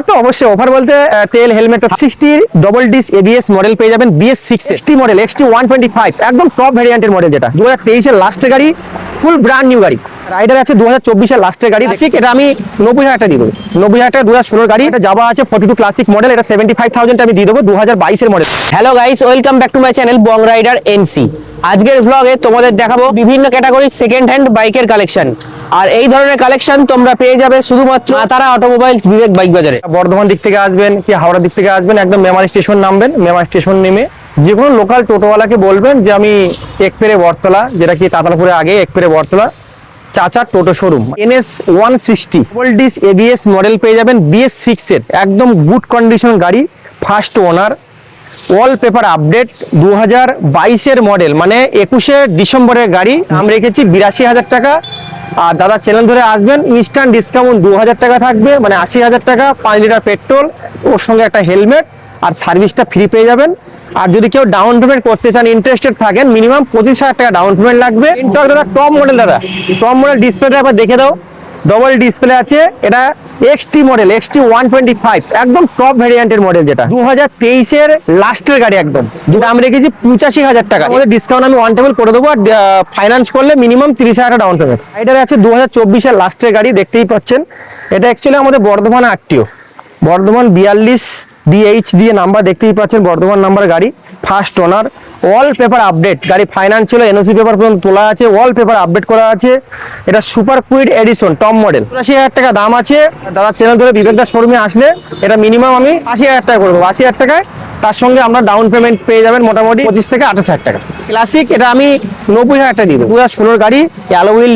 তো অবশ্যই অফার বলতে তেল helmet 60 double disc ABS model পেয়ে যাবেন BS6 এক্সটি মডেল XT 125 একদম টপ ভ্যারিয়েন্টের মডেল, যেটা 2023 এর লাস্টের গাড়ি, ফুল ব্র্যান্ড নিউ গাড়ি। রাইডার আছে 2024 এর লাস্টের গাড়ি, বেসিক এটা আমি 90,000 টাকা দিয়ে দেবো। 90,000 টাকা 2016 গাড়ি, এটা যাওয়া আছে 42 ক্লাসিক মডেল, এটা 75,000 আমি দিয়ে দেবো 2022 এর model. Hello guys, welcome back to my channel Bong rider NC. আজকের ভ্লগে তোমাদের দেখাবো বিভিন্ন ক্যাটাগরির সেকেন্ড হ্যান্ড বাইকের কালেকশন। আর এই ধরনের কালেকশন তোমরা পেয়ে যাবে শুধুমাত্র তারা অটোমোবাইলস বিবেক বাইক বাজারে। বর্ধমান দিক থেকে আসবেন কি হাওড়া দিক থেকে আসবেন, একদম মেমারি স্টেশন নামবেন। মেমারি স্টেশন নেমে যে কোনো লোকাল টোটোওয়ালাকে বলবেন যে আমি একপেরে বটতলা, যেটা কি তাতালপুরে আগে একপেরে বটতলা, চাচা toto showroom, NS 160 double disc ABS model পেয়ে যাবেন BS6 এর একদম গুড কন্ডিশন গাড়ি, first owner, all paper update, 2022 এর মডেল, মানে 21শে ডিসেম্বরের গাড়ি। দাম রেখেছি 82,000 টাকা। আর দাদা চ্যানেল ধরে আসবেন, ইনস্ট্যান্ট ডিসকাউন্ট 2,000 টাকা থাকবে, মানে 80,000 টাকা, 5 লিটার পেট্রোল, ওর সঙ্গে একটা হেলমেট আর সার্ভিসটা ফ্রি পেয়ে যাবেন। আর যদি কেউ ডাউন পেমেন্ট করতে চান, ইন্টারেস্টেড থাকেন, মিনিমাম 25,000 টাকা ডাউন পেমেন্ট লাগবে। দাদা টপ মডেল, দাদা টপ মডেল ডিসপ্লেটা একবার দেখে দাও, ডবল ডিসপ্লে আছে, এটা XT মডেল XT 125 একদম টপ ভ্যারিয়েন্টের মডেল, যেটা 2023 এর লাস্টের গাড়ি একদম। দাম রেখেছি 85,000 টাকা, আমাদের ডিসকাউন্ট আমি ওয়ান টেবল করে দেবো। আর ফাইন্যান্স করলে মিনিমাম 30,000 টাকা ডাউন পেমেন্ট। এটার আছে 2024 এর লাস্টের গাড়ি, দেখতেই পাচ্ছেন। এটা অ্যাকচুয়ালি আমাদের বর্ধমান আরটিও, বর্ধমান 42 DH দিয়ে নাম্বার দেখতেই পাচ্ছেন, বর্ধমান নাম্বার গাড়ি, first owner, all paper update. গাড়ি ফাইন্যান্স ছিল, NOC পেপার পর্যন্ত তোলা আছে, অল পেপার আপডেট করা আছে। এটা super Kwid edition top model, 80,000 টাকা দাম আছে। দাদা চ্যানেল ধরে বিবেকদার শোরুমে আসলে এটা মিনিমাম আমি 80,000 টাকা করে দেবো। 80,000 টাকায় তার সঙ্গে আমরা ডাউন পেমেন্ট পেয়ে যাবেন মোটামুটি 25 থেকে 28,000 টাকা। ক্লাসিক এটা আমি 90,000 টাকা দিয়ে দেবো। 2016 গাড়ি, অ্যালো হুইল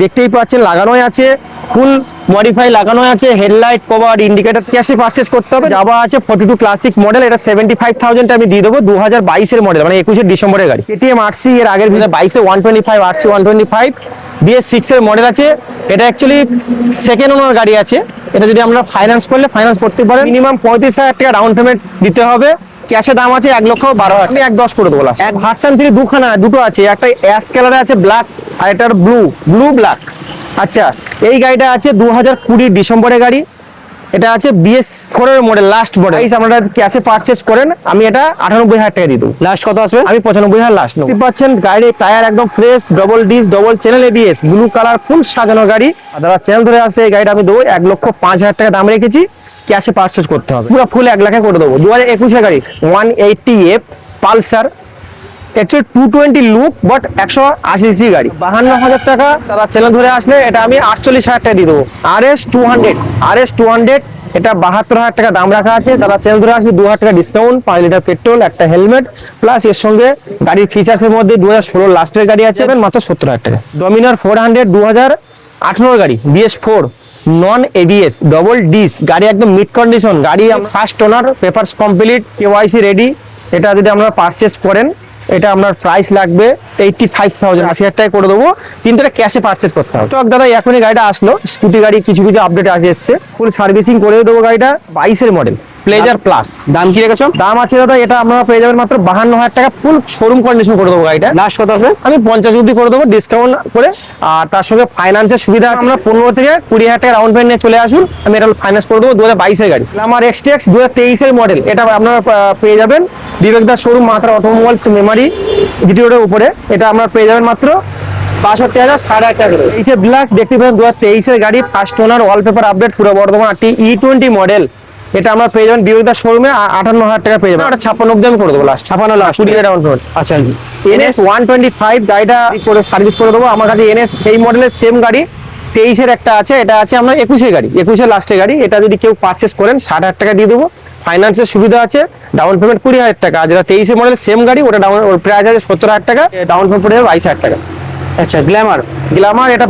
দেখতেই পাচ্ছেন লাগানোই আছে, ফুল মডিফাই লাগানো আছে, হেডলাইট, কভার, ইন্ডিকেটর। ক্যাশে পারচেজ করতে হবে। যাওয়া আছে 42 ক্লাসিক মডেল, এটা 75,000 আমি দিয়ে দেবো। 2022 এর মডেল, মানে 21শে ডিসেম্বরের গাড়ি। KTM RC এর আগের ভিতরে 22 125 RC 125 BS6 এর মডেল আছে। এটা অ্যাকচুয়ালি সেকেন্ড ওনার গাড়ি আছে। এটা যদি আমরা ফাইন্যান্স করলে ফাইন্যান্স করতে পারেন, মিনিমাম 35,000 টাকা ডাউন পেমেন্ট দিতে হবে। ক্যাশে দাম আছে 1,12,000, আমি 1,10 করে দেবো লাস্ট। ভার্সন 3 দুটো আছে, একটা অ্যাশ কালারে আছে ব্ল্যাক, আর এটার ব্লু ব্ল্যাক। আচ্ছা, এই গাড়িটা আছে 2020 ডিসেম্বরের গাড়ি, এটা আছে BS4 এর মডেল, লাস্ট মডেল। আপনারা ক্যাশে পারচেজ করেন, আমি এটা 98,000 টাকা দিয়ে দেবো। লাস্ট কত আসবে? আমি 95,000 লাস্ট নেবো। দেখতে পাচ্ছেন গাড়ির টায়ার একদম fresh, double disc, double channel ABS, blue colour, full সাজানো গাড়ি। আর দাদা চ্যানেল ধরে আসলে এই গাড়িটা আমি দেবো 1,05,000 টাকা দাম রেখেছি। ক্যাশে পারচেজ করতে হবে, পুরো ফুল 1 লাখে করে দেবো। 2021 এর গাড়ি 180F Pulsar, actually 220 look, but 180cc গাড়ি, 52,000 টাকা। তারা চ্যানেল ধরে আসলে এটা আমি 48,000 টাকা দিয়ে দেবো। RS 200 এটা 72,000 টাকা দাম রাখা আছে। তারা চ্যানেল ধরে আসলে 2,000 টাকা ডিসকাউন্ট, 5 লিটার পেট্রোল, একটা হেলমেট, প্লাস এর সঙ্গে গাড়ির ফিচার্সের মধ্যে 2016 লাস্টের গাড়ি আছে, মাত্র 70,000 টাকা। ডমিনার 400 2018 গাড়ি, BS4 নন ABS ডবল ডিস গাড়ি, একদম মিড কন্ডিশন গাড়ি, ফার্স্ট ওনার, পেপারস কমপ্লিট, KYC রেডি। এটা যদি আপনারা পারচেস করেন, এটা আপনার প্রাইস লাগবে 85,000, 80,000 টাকা করে দেবো, কিন্তু এটা ক্যাশে পারচেস করতে হবে। তো দাদা এখনই গাড়িটা আসলো, স্কুটি গাড়ি কিছু আপডেট এসছে, ফুল সার্ভিসিং করে দেবো। গাড়িটা 22 এর মডেল, প্লেজার প্লাস। দাম কি রেখেছো? দাম আছে দাদা, এটা আপনারা পেয়ে যাবেন মাত্র 52,000 টাকা, ফুল শোরুম কন্ডিশন করে দেবো গাড়িটা। লাস্ট কত আসবে? আমি 50 অব্দি করে দেবো ডিসকাউন্ট করে। আর তার সঙ্গে ফাইন্যান্সের সুবিধা আছে, আমরা 15 থেকে 20,000 টাকা রাউন্ড পেমেন্ট নিয়ে চলে আসুন, আমি এটা ফাইন্যান্স করে দেবো। 2022 এর গাড়ি, আমার XTX 2023 এর মডেল, এটা আপনারা পেয়ে যাবেন বিবেকদার শোরুম, মাত্র অটোমোবাইলস মেমারি GT রোডের উপরে। এটা আপনারা পেয়ে যাবেন মাত্র 65,000, 8,500 টাকা। এই যে ব্ল্যাক দেখতে পাবেন 2023 এর গাড়ি, ফার্স্ট ওনার, ওয়ালপেপার আপডেট, পুরো বর্ধমান E20 মডেল। এটা আমরা পেয়ে যাবেন বিবেকদার শোরুমে 58,000 টাকা পেয়ে যাবেন। ওটা 56 অব্দি আমি করে দেবো লাস্ট, 56 লাস্ট 20 ডাউন পেমেন্ট। আচ্ছা, NS 125 গাড়িটা করে সার্ভিস করে দেবো। আমার কাছে NS এই মডেলের সেম গাড়ি 23 এর একটা আছে, এটা আছে আমরা 21 এর গাড়ি, 21 এর লাস্টের গাড়ি। এটা যদি কেউ পারচেস করেন 60,000 টাকা দিয়ে দেবো, ফাইন্যান্সের সুবিধা আছে, ডাউন পেমেন্ট 20,000 টাকা। আর যেটা 23 এর মডেল সেম গাড়ি, ওটা ডাউন, ওর প্রাইস আছে 70,000 টাকা, ডাউন পেমেন্ট পড়ে যাবে 22,000 টাকা। আচ্ছা, গ্ল্যামার এটা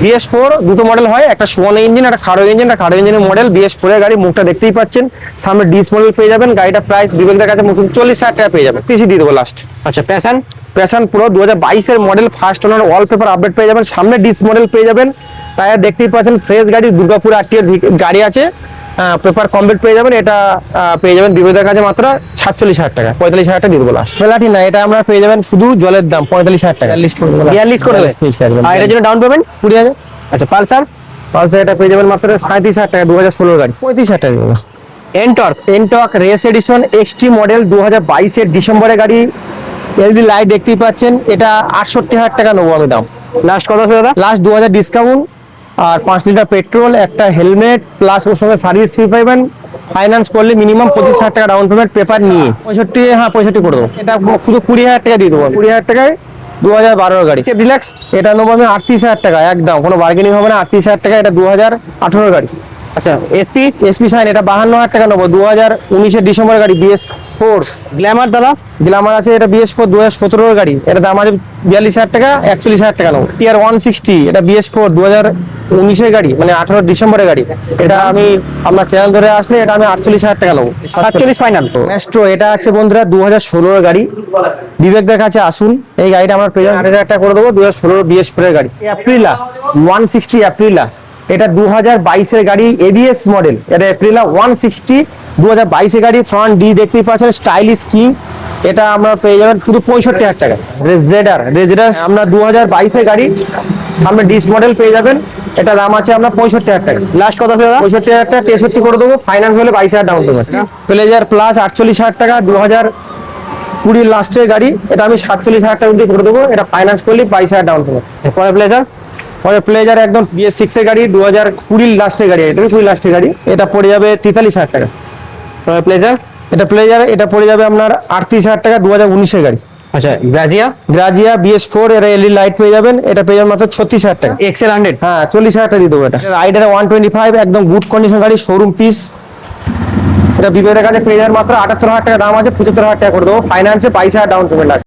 BS4 দুটো মডেল হয়, একটা সুবর্ণ ইঞ্জিন, একটা খাড়ো ইঞ্জিন। খাড়ো ইঞ্জিনের মডেল BS4 এর গাড়ি, মুখটা দেখতেই পাচ্ছেন, সামনে ডিস মডেল পেয়ে যাবেন। গাড়িটা প্রাইস বিবেকদার কাছে 40,000 টাকা পেয়ে যাবেন, পিসি দিয়ে দেবো লাস্ট। আচ্ছা, প্যাশন পুরো 2022 এর model, first owner, wallpaper update পেয়ে যাবেন, সামনে ডিস মডেল পেয়ে যাবেন। টায়ার দেখতেই পাচ্ছেন ফ্রেশ গাড়ি, দুর্গাপুর আরটিআর গাড়ি আছে, পেপার কমপ্লিট পেয়ে যাবেন। এটা পেয়ে যাবেন বিবেকদার কাছে মাত্র 47,000 টাকা, 45,000 টাকা দিয়ে দেবো লাস্ট। প্লাটিনা এটা আমরা পেয়ে যাবেন শুধু জলের দাম 45,000 টাকা, 42 করে দেবে। আর এটার জন্য ডাউন পেমেন্ট 20,000। আচ্ছা, পালসার পালসার এটা পেয়ে যাবেন মাত্র 37,000 টাকা, 2016 গাড়ি, 35,000 টাকা দেবো। NTorq NTorq race edition XT model 2022-এর ডিসেম্বরের গাড়ি, এলইডি লাইট দেখতেই পাচ্ছেন, এটা 68,000 টাকা নেবো আমি দাম। লাস্ট কত আছে দাদা? লাস্ট 2,000 ডিসকাউন্ট, আর 5 লিটার পেট্রোল, একটা হেলমেট প্লাস ওর সঙ্গে সার্ভিস ফ্রি পাইবেন। ফাইন্যান্স করলে মিনিমাম 25,000 টাকা ডাউন পেমেন্ট পেপার নিয়ে 65 করে দেবো। এটা শুধু 20,000 টাকা দিয়ে দেবো, 20,000 টাকায় 2012 গাড়ি। রিল্যাক্স এটা নেবো আমি 38,000 টাকা একদম, কোনো বার্গেনিং হবে না, 38,000 টাকা। এটা 2018 গাড়ি। আচ্ছা এসপি এসপি শাইন, এটা 52,000 টাকা নেবো, 2019-এর ডিসেম্বরের গাড়ি, BS4 গ্ল্যামার দাদা গ্ল্যামার আছে, এটা BS4 2017 গাড়ি, এটা দাম আছে 42,000 টাকা, 41,000 টাকা নেবো। টিআর 160, এটা BS4 2019-এর গাড়ি, মানে 18 ডিসেম্বরের গাড়ি। এটা আমি আপনার চ্যানেল ধরে আসলে এটা আমি 48,000 টাকা নেবো। 47 ফাইনাল। ম্যাস্ট্রো, এটা আছে বন্ধুরা 2016 গাড়ি, বিবেকদের কাছে আসুন, এই গাড়িটা আমার পেয়ে 8,000 টাকা করে দেবো, 2016 BS4 এর গাড়ি। অ্যাপ্রিলা 160, অ্যাপ্রিলা এটা 2022-এর গাড়ি, ABS মডেল, এটা অ্যাপ্রিলা 160 2022-এর গাড়ি। ফ্রন্ট ডি দেখতেই পাচ্ছেন, স্টাইলিশ স্কিম, এটা আমরা পেয়ে যাবেন শুধু 65,000 টাকা। রেজেডার আমরা 2022-এর গাড়ি, সামনে ডিস মডেল পেয়ে যাবেন, এটা দাম আছে আপনার 65,000 টাকা। লাস্ট কত আছে দাদা? 65,000 টাকা, 63 করে দেবো, ফাইন্যান্স হলে 22,000 ডাউন পেমেন্ট। প্লেজার প্লাস 48,000 টাকা, 2020 লাস্টের গাড়ি, এটা আমি 47,000 টাকা দিয়ে করে দেবো, এটা ফাইন্যান্স করলে 22,000 ডাউন পেমেন্ট। পরে প্লেজার প্লেজার একদম BS6 এর গাড়ি, 2020 লাস্টের গাড়ি, এটা 20 লাস্টের গাড়ি, এটা পড়ে যাবে 43,000 টাকা। প্লেজার এটা পড়ে যাবে আপনার 38,000 টাকা, 2019-এর গাড়ি। আচ্ছা গ্রাজিয়া BS4, এর এলইডি লাইট পেয়ে যাবেন, এটা পেয়ে যাবেন মাত্র 36,000 টাকা। এক্সেল 100 হ্যাঁ 40,000 টাকা দিয়ে দেবো। এটা রাইডার 125, একদম গুড কন্ডিশন গাড়ি, শোরুম পিস, এটা বিবেকের কাছে পেয়ে যাবেন মাত্র 78,000 টাকা দাম আছে, 75,000 টাকা করে দেবো, ফাইন্যান্সে 22,000 ডাউন পেমেন্ট আছে।